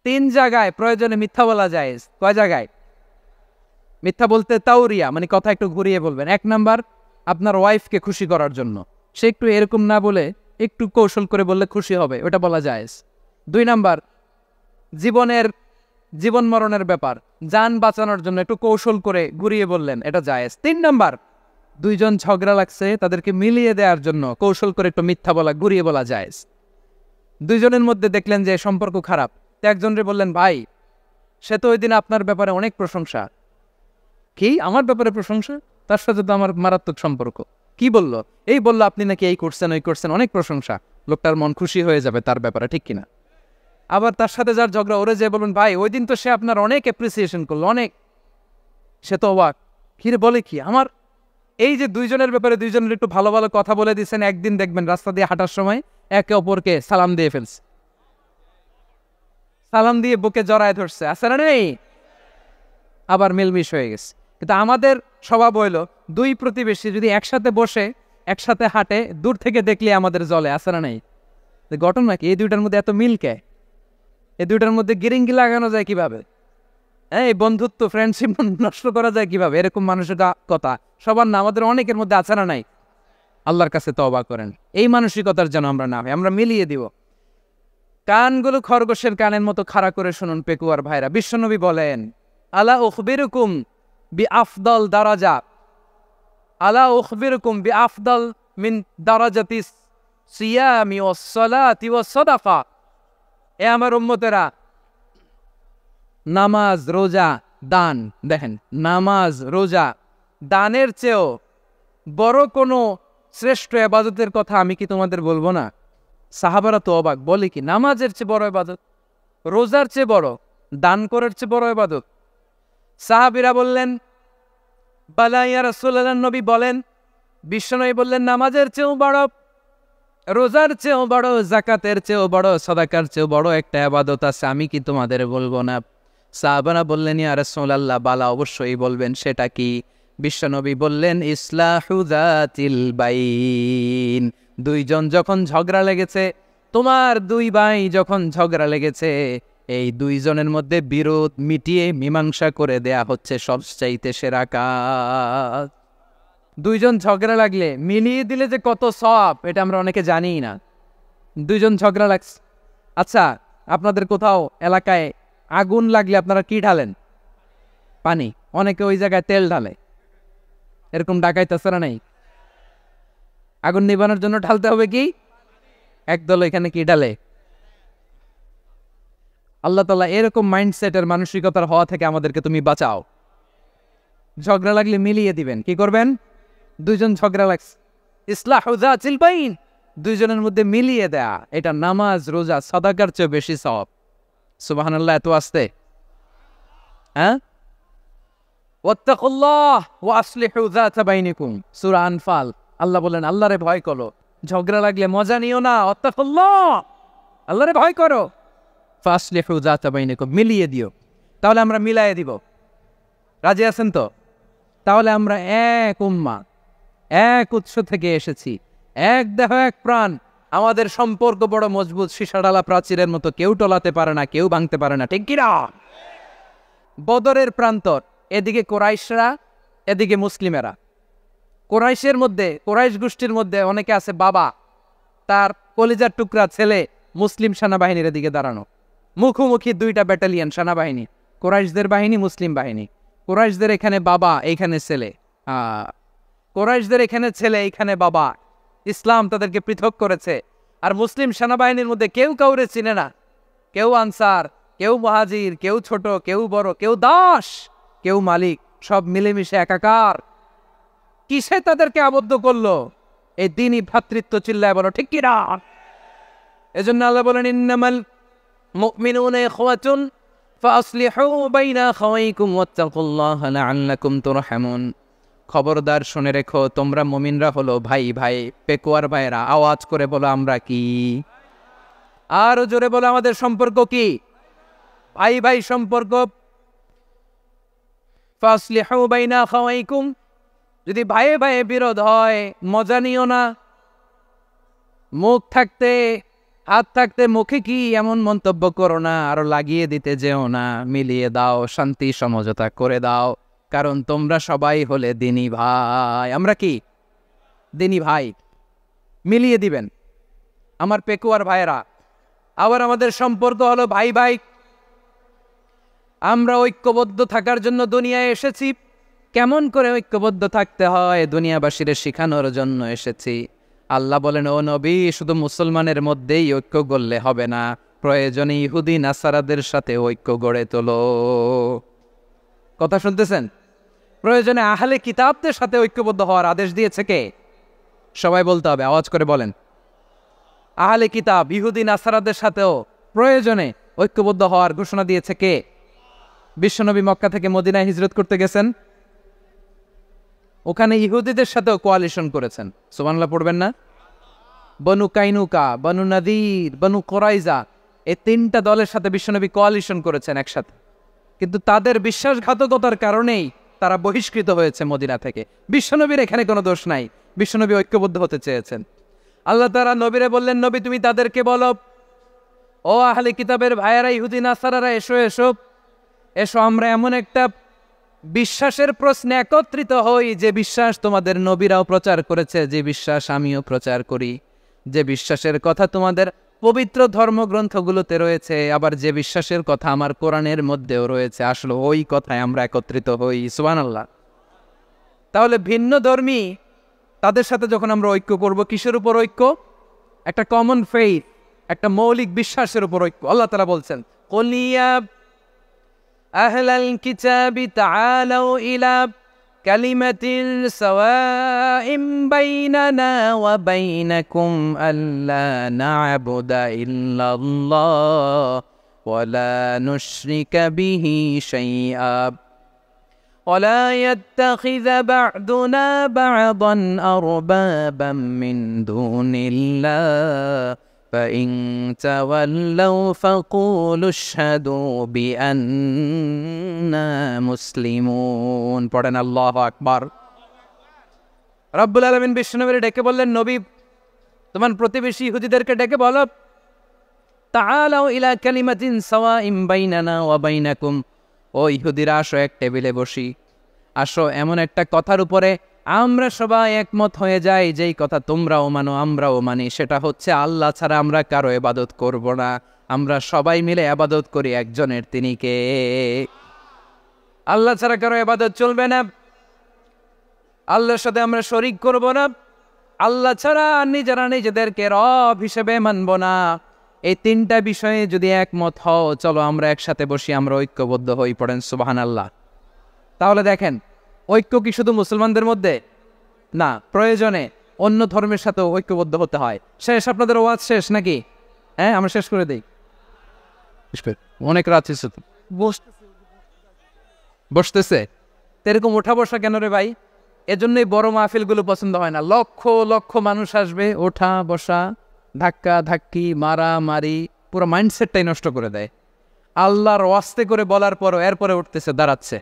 3 জায়গায় প্রয়োজনে মিথ্যা বলা যায়। কয় জায়গায় মিথ্যা বলতে? তাওরিয়া, মানে কথা একটু ঘুরিয়ে বলবেন। 1 নাম্বার আপনার ওয়াইফকে খুশি করার জন্য, সে একটু এরকম না বলে একটু কৌশল করে বললে খুশি হবে, ওটা বলা যায়। 2 নাম্বার জীবন মরণের ব্যাপার, জান বাঁচানোর জন্য একটু কৌশল করে ঘুরিয়ে বললেন, এটা জায়েজ। 3 নাম্বার দুইজন ঝগড়া লাগছে, তাদেরকে মিলিয়ে দেওয়ার জন্য কৌশল করে একটু মিথ্যা বলা, ঘুরিয়ে বলা জায়েজ। দুইজনের মধ্যে দেখলেন যে সম্পর্ক খারাপ, তো একজনরে বললেন, ভাই সে তো ওই দিন আপনার ব্যাপারে অনেক প্রশংসা। কি আমার ব্যাপারে প্রশংসা? তার সাথে তো আমার মারাত্মক সম্পর্ক। কি বললো? এই বললো আপনি নাকি এই করছেন ওই করছেন, অনেক প্রশংসা। লোকটার মন খুশি হয়ে যাবে তার ব্যাপারে, ঠিক কিনা? আবার তার সাথে যার ঝগড়া, ওরে যে বলবেন, ভাই ওই দিন তো সে আপনার অনেক অ্যাপ্রিসিয়েশন করলো, অনেক। সে তো অবাক, কিরে বলে কি আমার? এই যে দুইজনের ব্যাপারে দুইজনের একটু ভালো ভালো কথা বলে দিচ্ছেন, একদিন দেখবেন রাস্তা দিয়ে হাঁটার সময় একে অপরকে সালাম দিয়ে ফেলছে, সালাম দিয়ে বুকে জড়ায় ধরছে, আছে না নেই? আবার মিলমিশ হয়ে গেছে। কিন্তু আমাদের স্বভাব হইল, দুই প্রতিবেশী যদি একসাথে বসে একসাথে হাঁটে, দূর থেকে দেখলে আমাদের জলে, আছে না নাই? ঘটনা কি? এই দুইটার মধ্যে এত মিল কে? এই দুইটার মধ্যে গিরিঙ্গি লাগানো যায় কিভাবে? এই বন্ধুত্ব, ফ্রেন্ডশিপ নষ্ট করা যায় কিভাবে? এরকম মানুষের কথা সবার না, আমাদের অনেকের মধ্যে আছে না নাই? আল্লাহর কাছে তওবা করেন, এই মানসিকতার যেন আমরা না হয়, আমরা মিলিয়ে দিব। কানগুলো খরগোশের কানের মতো খাড়া করে শুনুন পেকুয়ার ভাইরা। বিশ্বনবী বলেন, আলা উখবিরুকুম বি আফদল দারাজা, আলা উখবিরুকুম বি আফদল মিন দারাজাতিস সিয়ামি ওয়াস সালাতি ওয়াস সাদাকা। এ আমার উম্মতেরা, নামাজ, রোজা, দান, দেখেন নামাজ, রোজা, দানের চেয়েও বড় কোনো শ্রেষ্ঠ ইবাদতের কথা আমি কি তোমাদের বলবো না? সাহাবারা তো অবাক, বলে কি নামাজের চেয়ে বড় ইবাদত, রোজার চেয়ে বড়, দান করার চেয়ে বড় ইবাদত? সাহাবীরা বললেন, বালা ইয়া রাসূলুল্লাহ, নবী বলেন, বিশ্বনবী বললেন, নামাজের চেয়েও বড়, রোজার চেয়েও বড়, যাকাতের চেয়েও বড়, সাদাকার চেয়েও বড় একটা ইবাদত আছে, আমি কি তোমাদের বলবো না? সাহাবারা বললেন, ইয়া রাসূলুল্লাহ, বালা অবশ্যই বলবেন, সেটা কি? বিশ্বনবী বললেন, ইসলাহু যাতিল বাইন। দুইজন যখন ঝগড়া লেগেছে, তোমার দুই ভাই যখন ঝগড়া লেগেছে, এই দুইজনের মধ্যে বিরোধ মিটিয়ে মীমাংসা করে দেয়া হচ্ছে সবচাইতে সেরা কাজ। দুইজন ঝগড়া লাগলে মিলিয়ে দিলে যে কত সওয়াব, এটা আমরা অনেকে জানিই না। দুইজন ঝগড়া লাগছে, আচ্ছা আপনাদের কোথাও এলাকায় আগুন লাগলে আপনারা কি ঢালেন? পানি। অনেকে ওই জায়গায় তেল ঢালে, এরকম ডাকাইতেছে না নাই? আগুন নিবানোর জন্য ঢালতে হবে কি? একদল এখানে কি ঢালে? আল্লাহ তাআলা এরকম মাইন্ডসেটের মানসিকতার হওয়া থেকে আমাদেরকে তুমি বাঁচাও। ঝগড়া লাগলে মিলিয়ে দিবেন, কি করবেন? দুইজন ঝগড়া লাগছে, ইসলাহু যাতিল বাইন, দুইজনের মধ্যে মিলিয়ে দেয়া, এটা নামাজ, রোজা, সাদাকার চেয়ে বেশি সওয়াব। সুবহানাল্লাহ, এত আসতে, হ্যাঁ? ওয়াত্তাকুল্লাহ ওয়া আসলিহু যাতা বাইনিকুম, সূরা আনফাল। আল্লাহ বলেন, আল্লাহরে ভয় করো, ঝগড়া লাগলে মজা নিও না, ওয়াত্তাকুল্লাহ, আল্লাহরে ভয় করো, ফাসলিহু যাতা বাইনিকুম, মিলিয়ে দিও। তাহলে আমরা মিলায়ে দিব, রাজি আছেন তো? তাহলে আমরা এক উম্মাহ, এক উৎস থেকে এসেছি, এক দেহ এক প্রাণ, আমাদের সম্পর্ক বড় মজবুত, সীসাডালা প্রাচীরের মতো, কেউ টলাতে পারে না, কেউ ভাঙতে পারে না, ঠিক কিনা? বদরের প্রান্তর, এদিকে কোরাইশরা, এদিকে মুসলিমেরা। কোরাইশের মধ্যে, কোরাইশ গোষ্ঠীর মধ্যে অনেকে আছে বাবা, তার কলিজার টুকরা ছেলে মুসলিম সেনাবাহিনীর এদিকে দাঁড়ানো, মুখোমুখি দুইটা ব্যাটালিয়ন সেনাবাহিনী, কোরাইশদের বাহিনী, মুসলিম বাহিনী। কোরাইশদের এখানে বাবা, এইখানে ছেলে, কোরাইশদের এখানে ছেলে, এইখানে বাবা। ইসলাম তাদেরকে পৃথক করেছে। আর মুসলিম সেনাবাহিনীর মধ্যে কেউ কাউরে চিনে না, কেউ আনসার, কেউ মুহাজির, কেউ ছোট, কেউ বড়, কেউ দাস, কেউ মালিক, সব মিলেমিশে একাকার। কিসে তাদেরকে আবদ্ধ করলো? এই দ্বীনি ভ্রাতৃত্ব, চিল্লায় বলো ঠিক কিনা? এজন্য আল্লাহ বলেন, ইন্নামাল মুমিনুনা ইখওয়াতুন ফাসলিহু বাইনা আখাওয়াইকুম ওয়াত্তাকুল্লাহা লাআল্লাকুম তুরহামুন। খবরদার শুনে রেখো, তোমরা মুমিনরা হলো ভাই ভাই। পেকুয়ার ভাইরা আওয়াজ করে বলো, আমরা কি? আরো জোরে বলো, আমাদের সম্পর্ক কি? ভাই ভাই সম্পর্ক। ফাসলিহু বাইনা আখাওয়াইকুম, যদি ভাইয়ে ভাইয়ে বিরোধ হয় মজা নিও না। মুখ থাকতে হাত থাকতে মুখে কি এমন মন্তব্য করো না, আরো লাগিয়ে দিতে যেও না, মিলিয়ে দাও, শান্তি সমঝোতা করে দাও, কারণ তোমরা সবাই হলে দিনী ভাই। আমরা কি দিনী ভাই? মিলিয়ে দিবেন আমার পেকুয়ার ভাইয়েরা। আবার আমাদের সম্পর্ক হলো ভাই ভাই। আমরা ঐক্যবদ্ধ থাকার জন্য দুনিয়ায় এসেছি। কেমন করে ঐক্যবদ্ধ থাকতে হয় দুনিয়াবাসীর শেখানোর জন্য এসেছি। আল্লাহ বলেন, ও নবী, শুধু মুসলমানের মধ্যেই ঐক্য গড়লে হবে না, প্রয়োজনে ইহুদি নাসারাদের সাথে ঐক্য গড়ে তোলো। কথা শুনতেছেন? প্রয়োজনে আহলে কিতাবদের সাথে ঐক্যবদ্ধ হওয়ার আদেশ দিয়েছে কে? সবাই বলতে হবে, আওয়াজ করে বলেন। আহলে কিতাব ইহুদি নাসারাদের সাথেও প্রয়োজনে ঐক্যবদ্ধ হওয়ার ঘোষণা দিয়েছে কে? বিশ্বনবী মক্কা থেকে মদিনায় হিজরত করতে গেছেন, ওখানে ইহুদিদের সাথেও কোয়ালিশন করেছেন। সুবহানাল্লাহ পড়বেন না? বনু কাইনুকা, বনু নাদির, বনু কোরাইজা, এই তিনটা দলের সাথে বিশ্বনবী কোয়ালিশন করেছেন একসাথে। কিন্তু তাদের বিশ্বাসঘাতকতার কারণেই তারা বহিষ্কৃত হয়েছে মদিনা থেকে। বিশ্বনবীর এখানে কোনো দোষ নাই, বিশ্বনবী ঐক্যবদ্ধ হতে চেয়েছেন। আল্লাহ তাআলা নবীরে বললেন, নবী তুমি তাদেরকে বলো, ও আহলে কিতাবের ভাইয়েরা, ইহুদি নাসারারা, এসো এসো এসো, আমরা এমন একটা বিশ্বাসের প্রশ্নে একত্রিত হই যে বিশ্বাস তোমাদের নবীরাও প্রচার করেছে, যে বিশ্বাস আমিও প্রচার করি, যে বিশ্বাসের কথা তোমাদের পবিত্র ধর্মগ্রন্থগুলোতে রয়েছে, আবার যে বিশ্বাসের কথা আমার কোরআনের মধ্যেও রয়েছে, আসলে ওই কথায় আমরা একত্রিত হই। সুবহানাল্লাহ। তাহলে ভিন্ন ধর্মী তাদের সাথে যখন আমরা ঐক্য করব, কিসের উপর ঐক্য? একটা কমন ফেইথ, একটা মৌলিক বিশ্বাসের উপর ঐক্য। আল্লাহ তাআলা বলছেন, কুলিয়া আহলাল কিতাবি তাআলাউ ইলা কালিমাতিন সাওয়াইম বাইনানা ওয়া বাইনাকুম আল্লা না'বুদা ইল্লাল্লাহ ওয়া লা নুশরিকা বিহি শাইআ ولا يتخذ بعضنا بعضا أربابا من دون الله فإن تولوا فقولوا اشهدوا بأننا مسلمون। পড়েন আল্লাহু আকবার। রব্বুল আলামিন বিশ্বনবীর ডেকে বললেন, নবী তোমার প্রতিবেশী ইহুদিদেরকে ডেকে বলো, তাআলাউ ইলা কালিমাতিন সাওয়াইম বাইনানা ওয়া বাইনাকুম, ও ইহুদিরা আসো, এক টেবিলে বসি, আসো এমন একটা কথার উপরে আমরা সবাই একমত হয়ে যাই, যেই কথা তোমরাও মানো আমরাও মানি, সেটা হচ্ছে আল্লাহ ছাড়া আমরা কারো ইবাদত করব না, আমরা সবাই মিলে ইবাদত করি একজনের, তিনি কে? আল্লাহ ছাড়া কারো ইবাদত চলবে না, আল্লাহর সাথে আমরা শরীক করব না, আল্লাহ ছাড়া নিজেরা নিজেদেরকে রব হিসেবে মানব না। এই তিনটা বিষয়ে যদি একমত হও, চলো আমরা একসাথে বসি, আমরা ঐক্যবদ্ধ হই। পড়েন সুবহানাল্লাহ। তাহলে দেখেন, ঐক্য কি শুধু মুসলমানদের মধ্যে না, প্রয়োজনে অন্য ধর্মের সাথেও ঐক্যবদ্ধ হতে হয়। শেষ? আপনাদের ওয়াজ শেষ নাকি? হ্যাঁ, আমরা শেষ করে দিই। অনেক রাত বসতেছে, এরকম ওঠা বসা কেন রে ভাই? এজন্যই বড় মাহফিলগুলো পছন্দ হয় না। লক্ষ লক্ষ মানুষ আসবে, ওঠা বসা, ধাক্কা ধাক্কি, মারামারি, পুরো মাইন্ডসেটটাই নষ্ট করে দেয়। আল্লাহর ওয়াস্তে করে বলার পরও এরপরে উঠতেছে, দাঁড়াচ্ছে।